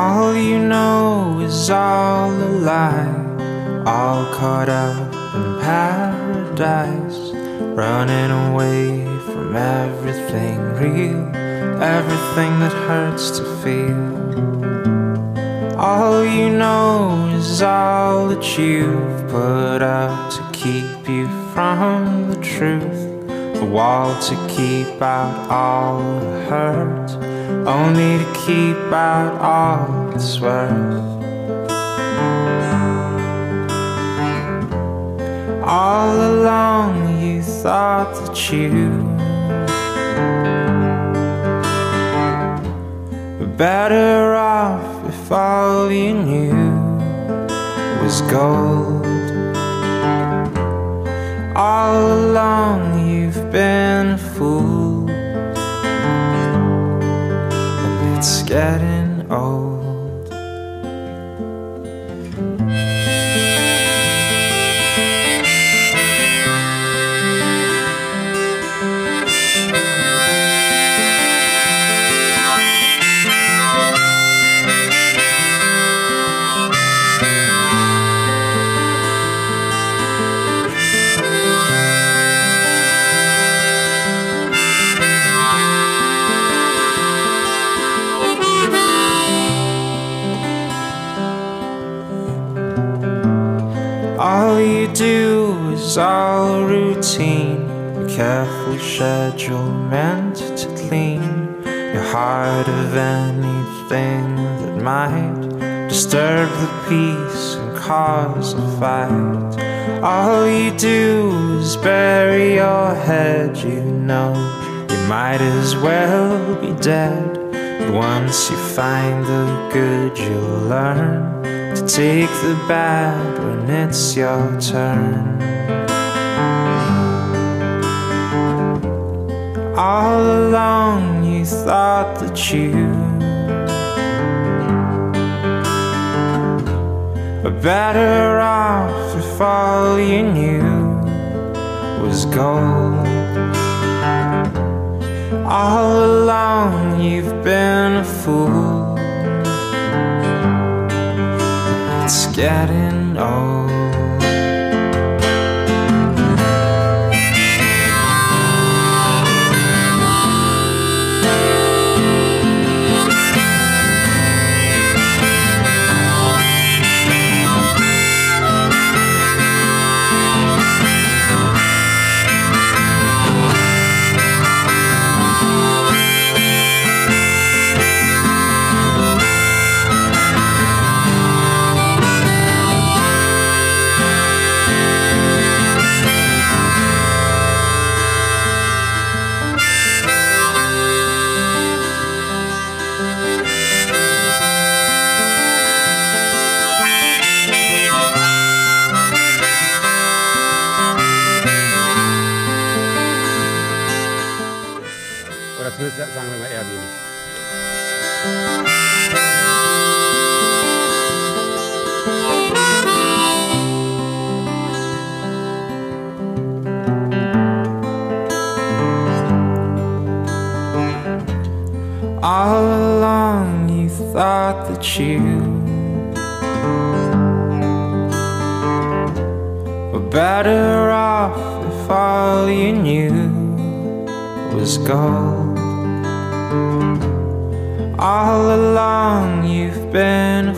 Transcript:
All you know is all a lie, all caught up in paradise, running away from everything real, everything that hurts to feel. All you know is all that you've put up to keep you from the truth, the wall to keep out all the hurt, only to keep out all it's worth. All along you thought that you were better off if all you knew was gold. All along you've been a fool, and it's getting old. All you do is all routine, a careful schedule meant to clean your heart of anything that might disturb the peace and cause a fight. All you do is bury your head, you know you might as well be dead. But once you find the good, you'll learn to take the bad when it's your turn. All along you thought that you were better off if all you knew was gold. All along you've been a fool, it's getting old. Oder zumindest sagen wir mal eher wenig. All along you thought that you were better off if all you knew was gold. All along you've been a